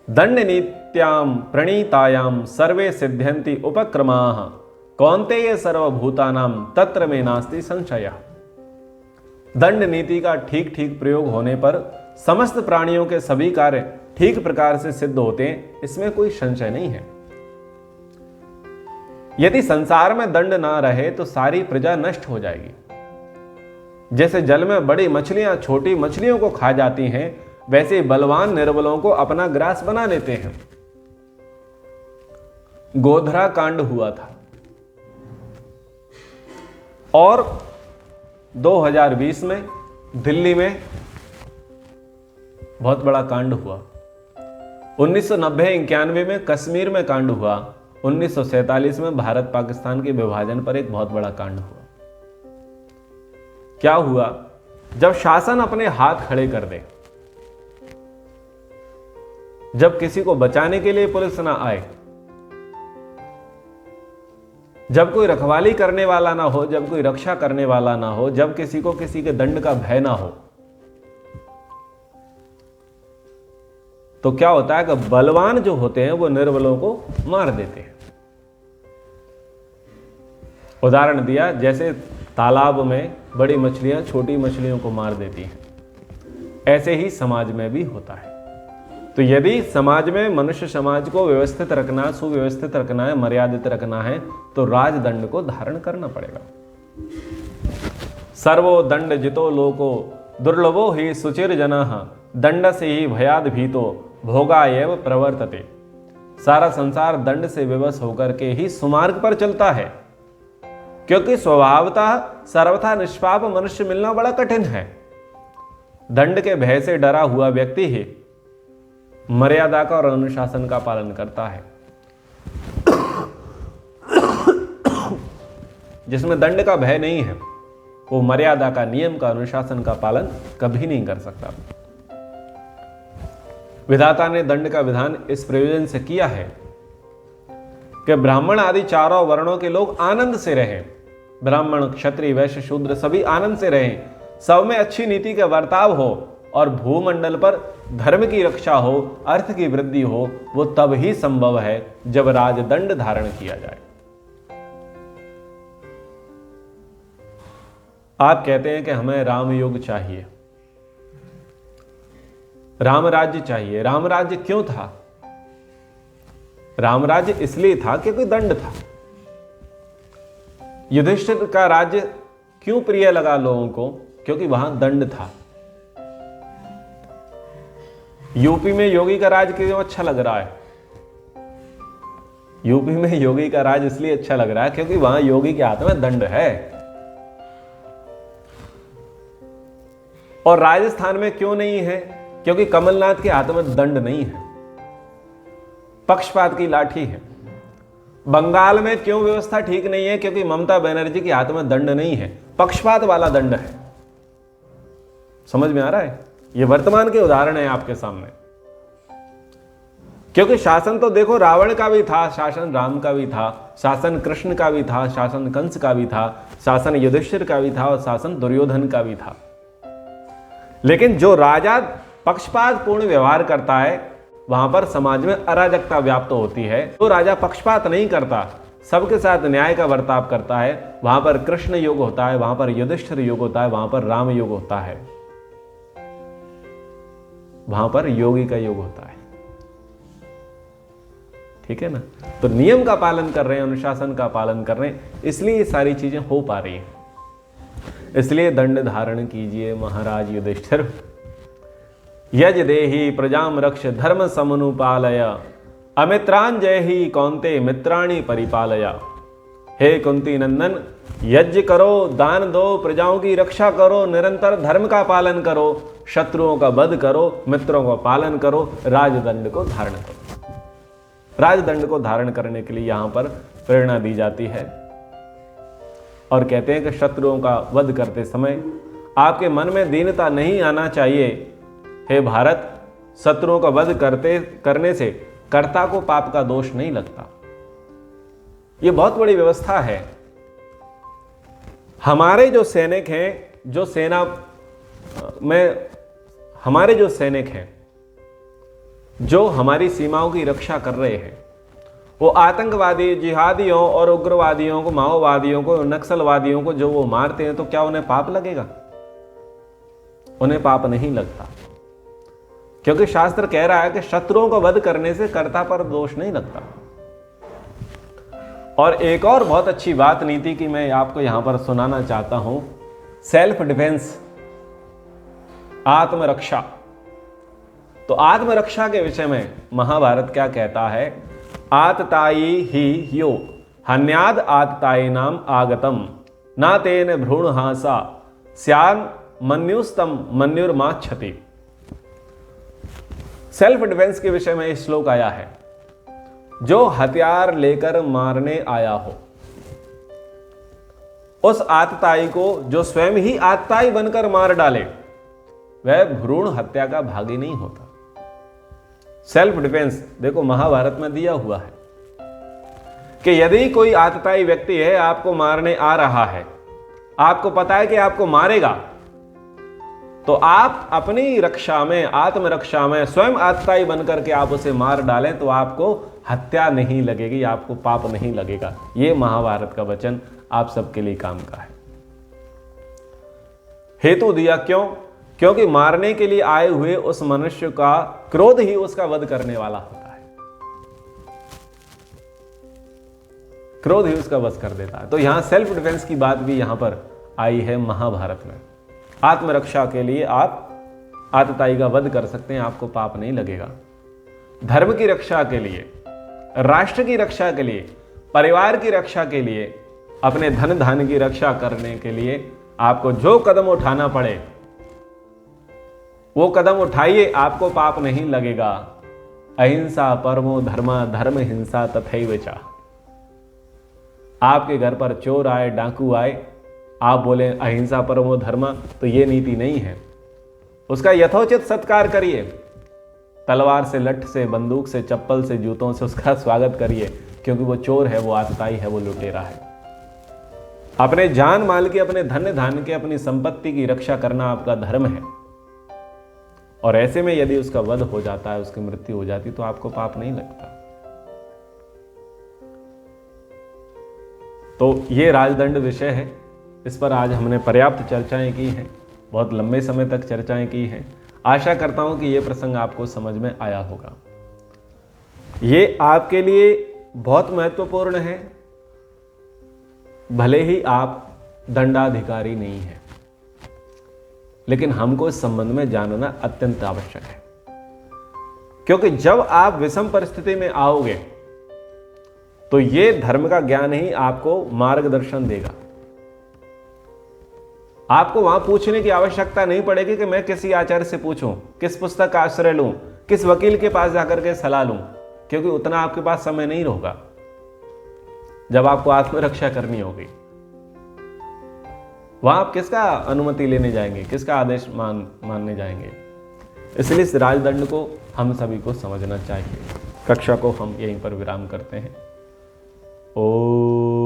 दंड नीत्याम प्रणीतायाम सर्वे सिद्ध्यन्ति उपक्रमाः कौन्तेय सर्वभूतानां तत्र में नास्ति संशयः। दंड नीति का ठीक ठीक प्रयोग होने पर समस्त प्राणियों के सभी कार्य ठीक प्रकार से सिद्ध होते हैं, इसमें कोई संशय नहीं है। यदि संसार में दंड ना रहे तो सारी प्रजा नष्ट हो जाएगी। जैसे जल में बड़ी मछलियां छोटी मछलियों को खा जाती हैं, वैसे बलवान निर्बलों को अपना ग्रास बना लेते हैं। गोधरा कांड हुआ था और 2020 में दिल्ली में बहुत बड़ा कांड हुआ। 1990-91 में कश्मीर में कांड हुआ। 1947 में भारत पाकिस्तान के विभाजन पर एक बहुत बड़ा कांड हुआ। क्या हुआ? जब शासन अपने हाथ खड़े कर दे, जब किसी को बचाने के लिए पुलिस ना आए, जब कोई रखवाली करने वाला ना हो, जब कोई रक्षा करने वाला ना हो, जब किसी को किसी के दंड का भय ना हो, तो क्या होता है कि बलवान जो होते हैं वो निर्बलों को मार देते हैं। उदाहरण दिया, जैसे तालाब में बड़ी मछलियां छोटी मछलियों को मार देती हैं, ऐसे ही समाज में भी होता है। तो यदि समाज में मनुष्य समाज को व्यवस्थित रखना, सुव्यवस्थित रखना है, मर्यादित रखना है, तो राजदंड को धारण करना पड़ेगा। सर्वो दंड जितो लोको दुर्लभो ही सुचिर जनाः दंड से ही भयाद भीतो भोगा एव प्रवर्तते। सारा संसार दंड से विवश होकर के ही सुमार्ग पर चलता है, क्योंकि स्वभावतः सर्वथा निष्पाप मनुष्य मिलना बड़ा कठिन है। दंड के भय से डरा हुआ व्यक्ति ही मर्यादा का और अनुशासन का पालन करता है। जिसमें दंड का भय नहीं है, वो मर्यादा का, नियम का, अनुशासन का पालन कभी नहीं कर सकता। विधाता ने दंड का विधान इस प्रयोजन से किया है कि ब्राह्मण आदि चारों वर्णों के लोग आनंद से रहें। ब्राह्मण, क्षत्रिय, वैश्य, शूद्र सभी आनंद से रहें, सब में अच्छी नीति का बर्ताव हो और भूमंडल पर धर्म की रक्षा हो, अर्थ की वृद्धि हो। वो तब ही संभव है जब राजदंड धारण किया जाए। आप कहते हैं कि हमें राम युग चाहिए, राम राज्य चाहिए। राम राज्य क्यों था? राम राज्य इसलिए था क्योंकि दंड था। युधिष्ठिर का राज्य क्यों प्रिय लगा लोगों को? क्योंकि वहां दंड था। यूपी में योगी का राज क्यों अच्छा लग रहा है? यूपी में योगी का राज इसलिए अच्छा लग रहा है क्योंकि वहां योगी के हाथ में दंड है। और राजस्थान में क्यों नहीं है? क्योंकि कमलनाथ के हाथ में दंड नहीं है, पक्षपात की लाठी है। बंगाल में क्यों व्यवस्था ठीक नहीं है? क्योंकि ममता बनर्जी के हाथ में दंड नहीं है, पक्षपात वाला दंड है। समझ में आ रहा है? ये वर्तमान के उदाहरण है आपके सामने। क्योंकि शासन तो देखो, रावण का भी था, शासन राम का भी था, शासन कृष्ण का भी था, शासन कंस का भी था, शासन युधिष्ठिर का भी था और शासन दुर्योधन का भी था। लेकिन जो राजा पक्षपात पूर्ण व्यवहार करता है, वहां पर समाज में अराजकता व्याप्त होती है। जो राजा पक्षपात नहीं करता, सबके साथ न्याय का बर्ताव करता है, वहां पर कृष्ण योग होता है, वहां पर युधिष्ठिर योग होता है, वहां पर राम योग होता है, वहां पर योगी का योग होता है। ठीक है ना? तो नियम का पालन कर रहे हैं, अनुशासन का पालन कर रहे हैं, इसलिए ये सारी चीजें हो पा रही हैं। इसलिए दंड धारण कीजिए महाराज युधिष्ठिर। यज देहि प्रजाम रक्ष धर्म समनुपालय अमित्रांजय ही कौन्ते मित्राणि परिपालया। हे कुंती नंदन, यज्ञ करो, दान दो, प्रजाओं की रक्षा करो, निरंतर धर्म का पालन करो, शत्रुओं का वध करो, मित्रों का पालन करो, राजदंड को धारण करो। राजदंड को धारण करने के लिए यहां पर प्रेरणा दी जाती है और कहते हैं कि शत्रुओं का वध करते समय आपके मन में दीनता नहीं आना चाहिए। हे भारत, शत्रुओं का वध करने से कर्ता को पाप का दोष नहीं लगता। यह बहुत बड़ी व्यवस्था है। हमारे जो सैनिक हैं, जो सेना में हमारे जो सैनिक हैं, जो हमारी सीमाओं की रक्षा कर रहे हैं, वो आतंकवादी, जिहादियों और उग्रवादियों को, माओवादियों को, नक्सलवादियों को जो वो मारते हैं, तो क्या उन्हें पाप लगेगा? उन्हें पाप नहीं लगता, क्योंकि शास्त्र कह रहा है कि शत्रुओं को वध करने से कर्ता पर दोष नहीं लगता। और एक और बहुत अच्छी बात नीति की मैं आपको यहां पर सुनाना चाहता हूं, सेल्फ डिफेंस, आत्मरक्षा। तो आत्मरक्षा के विषय में महाभारत क्या कहता है? आततायी ही यो हन्याद आततायी नाम आगतम ना तेन भ्रूणहासा स्यान मन्युस्तम मन्युर्माच्छति। सेल्फ डिफेंस के विषय में यह श्लोक आया है, जो हथियार लेकर मारने आया हो उस आतताई को जो स्वयं ही आतताई बनकर मार डाले, वह भ्रूण हत्या का भागी नहीं होता। सेल्फ डिफेंस देखो महाभारत में दिया हुआ है कि यदि कोई आतताई व्यक्ति है, आपको मारने आ रहा है, आपको पता है कि आपको मारेगा, तो आप अपनी रक्षा में, आत्मरक्षा में स्वयं आतताई बनकर के आप उसे मार डालें तो आपको हत्या नहीं लगेगी, आपको पाप नहीं लगेगा। यह महाभारत का वचन आप सबके लिए काम का है। हेतु दिया क्यों? क्योंकि मारने के लिए आए हुए उस मनुष्य का क्रोध ही उसका वध करने वाला होता है, क्रोध ही उसका वध कर देता है। तो यहां सेल्फ डिफेंस की बात भी यहां पर आई है महाभारत में। आत्मरक्षा के लिए आप आतताई का वध कर सकते हैं, आपको पाप नहीं लगेगा। धर्म की रक्षा के लिए, राष्ट्र की रक्षा के लिए, परिवार की रक्षा के लिए, अपने धन धान्य की रक्षा करने के लिए आपको जो कदम उठाना पड़े वो कदम उठाइए, आपको पाप नहीं लगेगा। अहिंसा परमो धर्मा, धर्म हिंसा तथैव च। आपके घर पर चोर आए, डाकू आए, आप बोले अहिंसा परमो धर्मा, तो ये नीति नहीं है। उसका यथोचित सत्कार करिए, तलवार से, लठ से, बंदूक से, चप्पल से, जूतों से उसका स्वागत करिए, क्योंकि वो चोर है, वो आतताई है, वो लुटेरा है। अपने जान माल की, अपने धन धान्य के, अपनी संपत्ति की रक्षा करना आपका धर्म है। और ऐसे में यदि उसका वध हो जाता है, उसकी मृत्यु हो जाती, तो आपको पाप नहीं लगता। तो ये राजदंड विषय है, इस पर आज हमने पर्याप्त चर्चाएं की हैं, बहुत लंबे समय तक चर्चाएं की हैं। आशा करता हूं कि यह प्रसंग आपको समझ में आया होगा। ये आपके लिए बहुत महत्वपूर्ण है, भले ही आप दंडाधिकारी नहीं हैं, लेकिन हमको इस संबंध में जानना अत्यंत आवश्यक है। क्योंकि जब आप विषम परिस्थिति में आओगे तो ये धर्म का ज्ञान ही आपको मार्गदर्शन देगा। आपको वहां पूछने की आवश्यकता नहीं पड़ेगी कि मैं किसी आचार्य से पूछूं, किस पुस्तक का आश्रय लूं, किस वकील के पास जाकर के सलाह लूं, क्योंकि उतना आपके पास समय नहीं होगा जब आपको आत्मरक्षा करनी होगी। वहां आप किसका अनुमति लेने जाएंगे, किसका आदेश मानने जाएंगे? इसलिए इस राजदंड को हम सभी को समझना चाहिए। कक्षा को हम यहीं पर विराम करते हैं। ओम